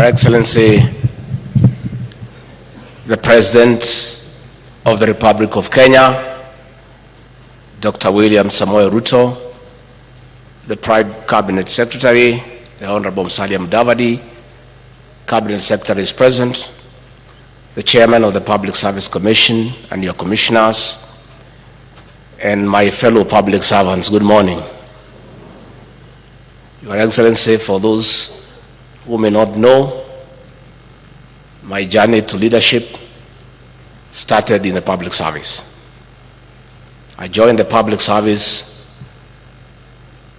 Your Excellency, the President of the Republic of Kenya, Dr. William Samoei Ruto, the Prime Cabinet Secretary, the Honorable Musalia Mudavadi, Cabinet Secretary is present, the Chairman of the Public Service Commission and your commissioners, and my fellow public servants, good morning. Your Excellency, for those who may not know, my journey to leadership started in the public service. I joined the public service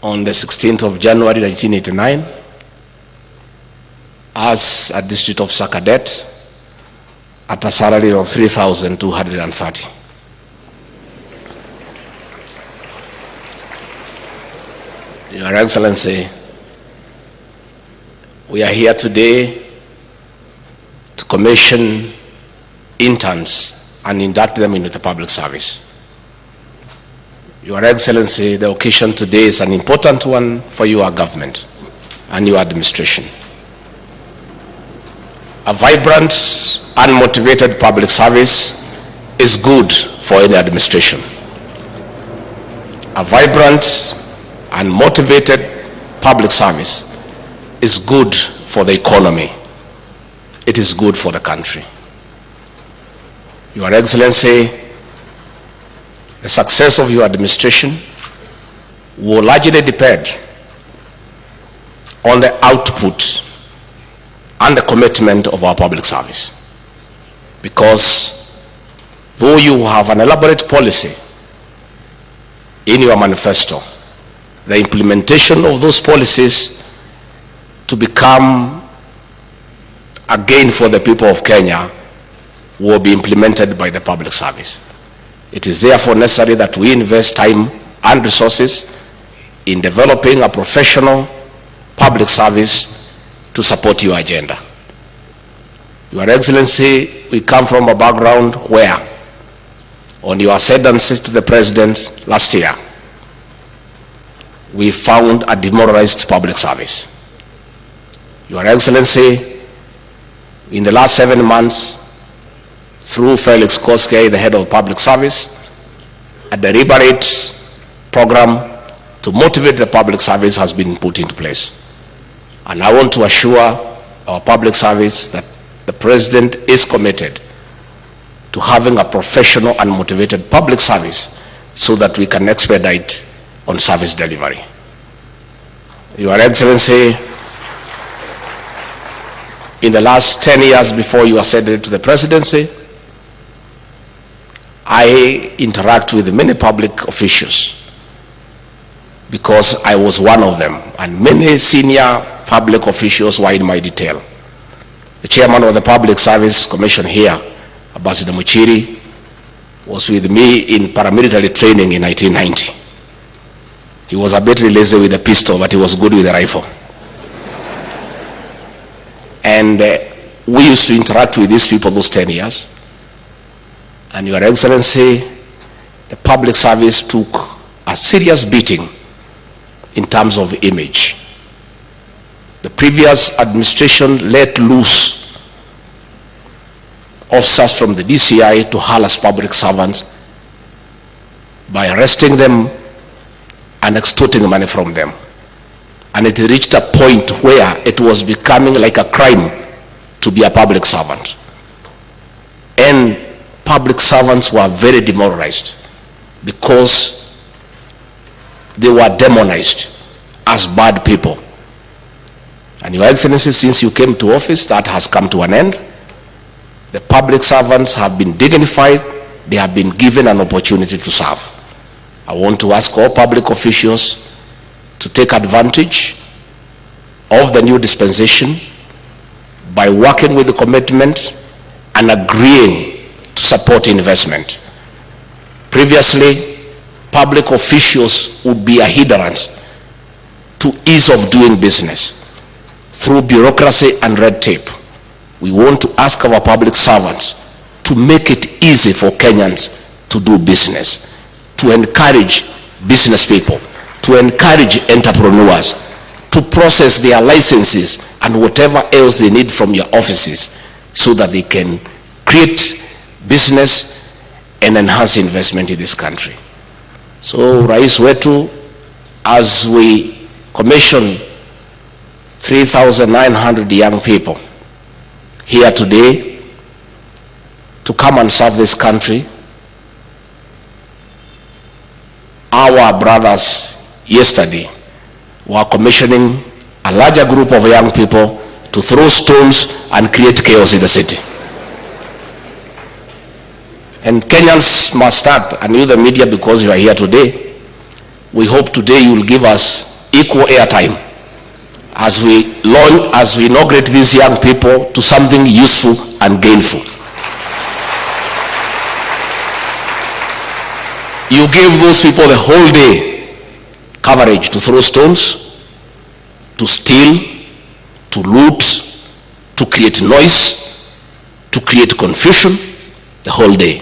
on the 16th of January 1989 as a district officer cadet at a salary of 3,230. Your Excellency, we are here today to commission interns and induct them into the public service. Your Excellency, the occasion today is an important one for your government and your administration. A vibrant and motivated public service is good for any administration. A vibrant and motivated public service is good for the economy. It is good for the country. Your Excellency, the success of your administration will largely depend on the output and the commitment of our public service. Because though you have an elaborate policy in your manifesto, the implementation of those policies to become a gain for the people of Kenya will be implemented by the public service. It is therefore necessary that we invest time and resources in developing a professional public service to support your agenda. Your Excellency, we come from a background where, on your ascendancy to the President last year, we found a demoralized public service. Your Excellency, in the last 7 months, through Felix Koskei, the head of public service, a deliberate program to motivate the public service has been put into place. And I want to assure our public service that the President is committed to having a professional and motivated public service so that we can expedite on service delivery. Your Excellency, in the last 10 years before you ascended to the presidency, I interact with many public officials because I was one of them, and many senior public officials were in my detail. The chairman of the Public Service Commission here, Ambassador Muchiri, was with me in paramilitary training in 1990. He was a bit lazy with the pistol, but he was good with the rifle. And we used to interact with these people those 10 years. And Your Excellency, the public service took a serious beating in terms of image. The previous administration let loose officers from the DCI to harass public servants by arresting them and extorting money from them. And it reached a point where it was becoming like a crime to be a public servant. And public servants were very demoralized because they were demonized as bad people. And Your Excellency, since you came to office, that has come to an end. The public servants have been dignified. They have been given an opportunity to serve. I want to ask all public officials to take advantage of the new dispensation by working with the commitment and agreeing to support investment. Previously, public officials would be a hindrance to ease of doing business through bureaucracy and red tape. We want to ask our public servants to make it easy for Kenyans to do business, to encourage business people, to encourage entrepreneurs, to process their licenses and whatever else they need from your offices so that they can create business and enhance investment in this country. So, Rais wetu, as we commission 3,900 young people here today to come and serve this country, our brothers yesterday were commissioning a larger group of young people to throw stones and create chaos in the city. And Kenyans must start, and you the media, because you are here today, we hope today you will give us equal airtime as we launch, as we inaugurate these young people to something useful and gainful. You gave those people the whole day coverage to throw stones, to steal, to loot, to create noise, to create confusion, the whole day.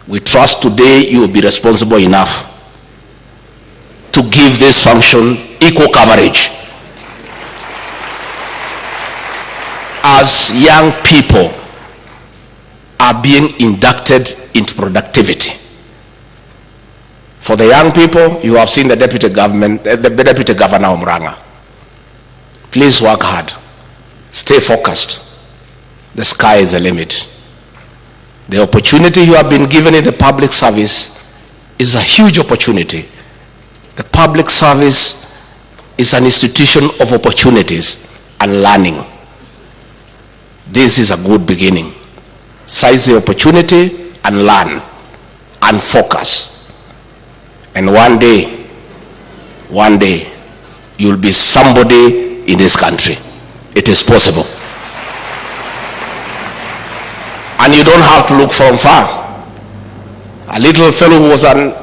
We trust today you will be responsible enough to give this function equal coverage. As young people are being inducted into productivity. For the young people, you have seen the deputy governor Omranga. Please work hard. Stay focused. The sky is the limit. The opportunity you have been given in the public service is a huge opportunity. The public service is an institution of opportunities and learning. This is a good beginning. Seize the opportunity and learn and focus. And one day, you'll be somebody in this country. It is possible. And you don't have to look from far. A little fellow who was an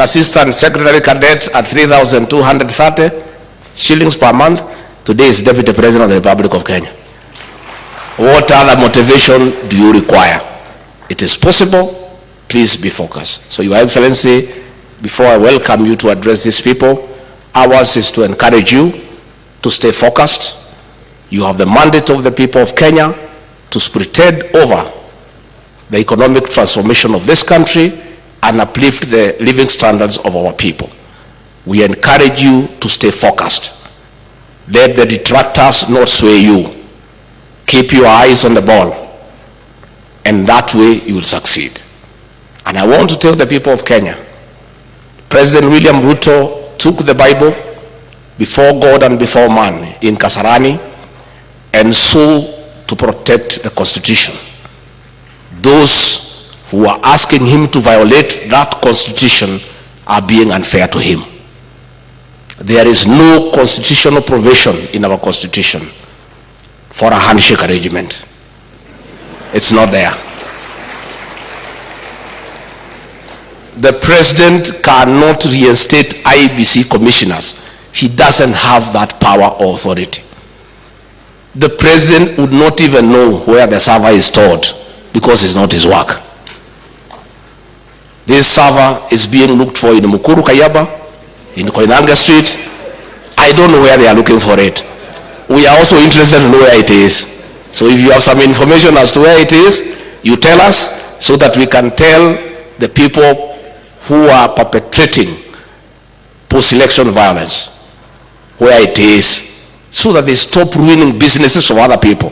assistant secretary cadet at 3,230 shillings per month, today is deputy president of the Republic of Kenya. What other motivation do you require? It is possible. Please be focused. So, Your Excellency, before I welcome you to address these people, ours is to encourage you to stay focused. You have the mandate of the people of Kenya to spearhead over the economic transformation of this country and uplift the living standards of our people. We encourage you to stay focused. Let the detractors not sway you. Keep your eyes on the ball, and that way you will succeed. And I want to tell the people of Kenya, President William Ruto took the Bible before God and before man in Kasarani and swore to protect the Constitution. Those who are asking him to violate that Constitution are being unfair to him. There is no constitutional provision in our Constitution for a handshake arrangement. It's not there. The president cannot reinstate IEBC commissioners. He doesn't have that power or authority. The president would not even know where the server is stored because it's not his work. This server is being looked for in Mukuru Kayaba, in Koinange Street. I don't know where they are looking for it. We are also interested to know where it is. So if you have some information as to where it is, you tell us so that we can tell the people who are perpetrating post-election violence where it is, so that they stop ruining businesses of other people.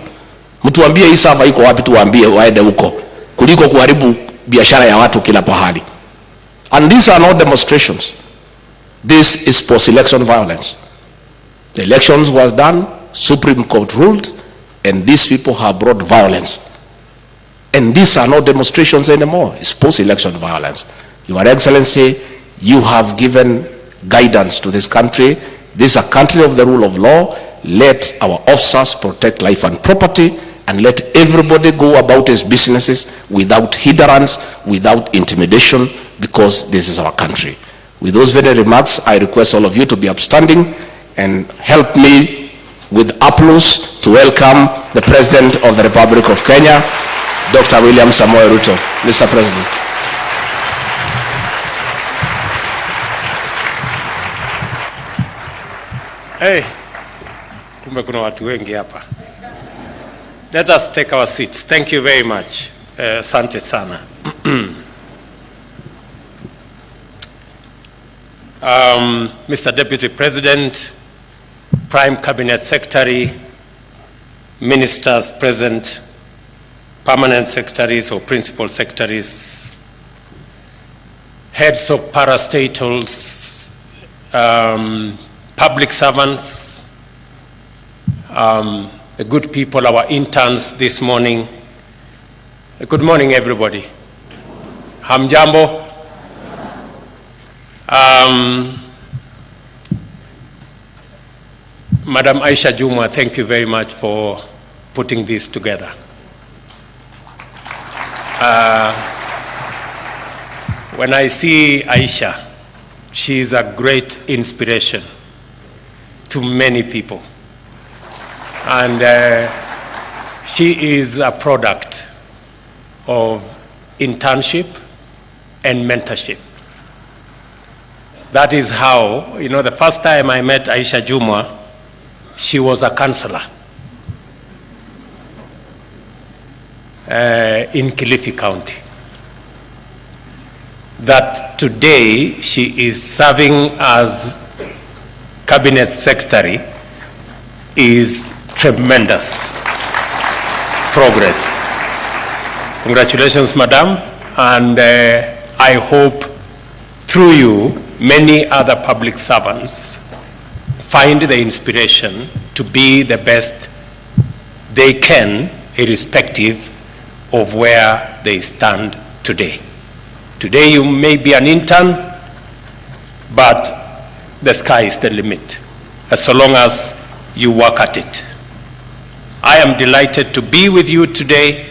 Mtuambie hii server iko wapi, tuambie waende huko kuliko kuharibu biashara ya watu kila pahali. And these are not demonstrations. This is post-election violence. The elections was done, Supreme Court ruled, and these people have brought violence. And these are not demonstrations anymore. It's post-election violence. Your Excellency, you have given guidance to this country. This is a country of the rule of law. Let our officers protect life and property, and let everybody go about his businesses without hindrance, without intimidation, because this is our country. With those very remarks, I request all of you to be upstanding and help me with applause to welcome the President of the Republic of Kenya, Dr. William Samoei Ruto. Mr. President. Hey, Kumbe kuna watu wengi hapa. Let us take our seats. Thank you very much. Asante sana. Mr. Deputy President, Prime Cabinet Secretary, Ministers present, Permanent Secretaries or Principal Secretaries, Heads of parastatals, public servants, the good people, our interns this morning. Good morning, everybody. Hamjambo. Madam Aisha Jumwa, thank you very much for putting this together. When I see Aisha, she is a great inspiration to many people. And she is a product of internship and mentorship. That is how, you know, the first time I met Aisha Jumwa, she was a counselor in Kilifi County. That today she is serving as Cabinet Secretary is tremendous progress. Congratulations, Madam, and I hope through you many other public servants find the inspiration to be the best they can, irrespective of where they stand today. Today you may be an intern, but the sky is the limit, so long as you work at it. I am delighted to be with you today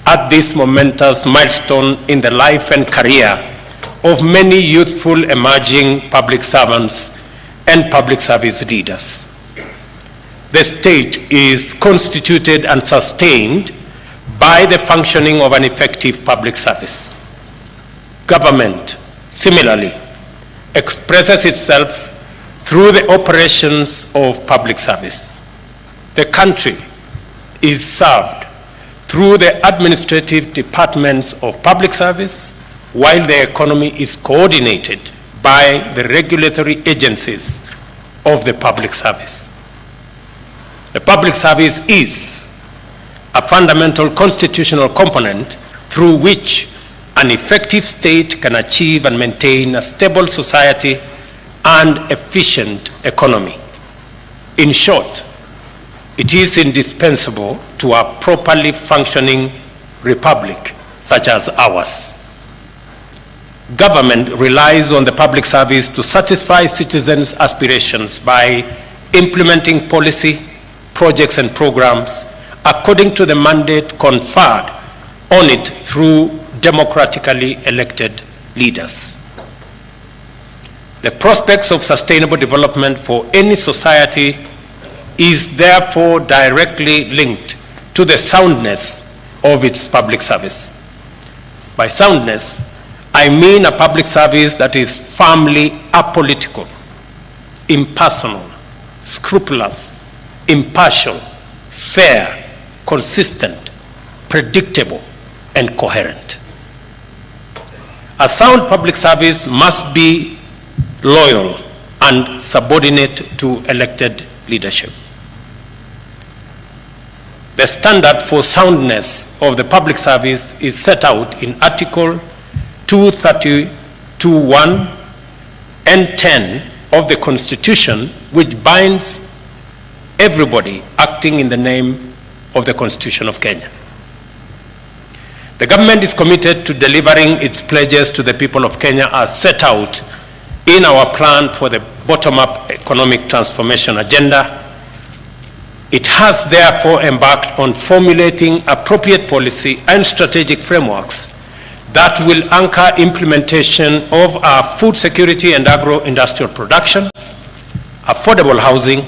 at this momentous milestone in the life and career of many youthful emerging public servants and public service leaders. The state is constituted and sustained by the functioning of an effective public service. Government, similarly, expresses itself through the operations of public service. The country is served through the administrative departments of public service, while the economy is coordinated by the regulatory agencies of the public service. The public service is a fundamental constitutional component through which an effective state can achieve and maintain a stable society and efficient economy. In short, it is indispensable to a properly functioning republic such as ours. Government relies on the public service to satisfy citizens' aspirations by implementing policy, projects and programs according to the mandate conferred on it through democratically elected leaders. The prospects of sustainable development for any society is therefore directly linked to the soundness of its public service. By soundness, I mean a public service that is firmly apolitical, impersonal, scrupulous, impartial, fair, consistent, predictable, and coherent. A sound public service must be loyal and subordinate to elected leadership. The standard for soundness of the public service is set out in Article 232(1) and 10 of the Constitution, which binds everybody acting in the name of the Constitution of Kenya. The government is committed to delivering its pledges to the people of Kenya as set out in our plan for the bottom-up economic transformation agenda. It has therefore embarked on formulating appropriate policy and strategic frameworks that will anchor implementation of our food security and agro-industrial production, affordable housing,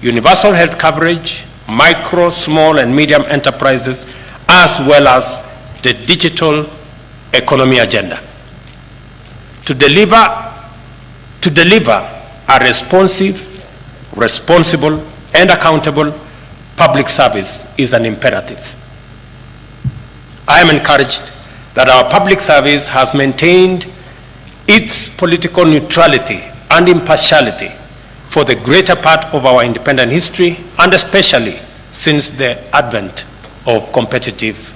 universal health coverage, micro, small, and medium enterprises, as well as the digital economy agenda. To deliver a responsive, responsible, and accountable public service is an imperative. I am encouraged that our public service has maintained its political neutrality and impartiality for the greater part of our independent history, and especially since the advent of competitive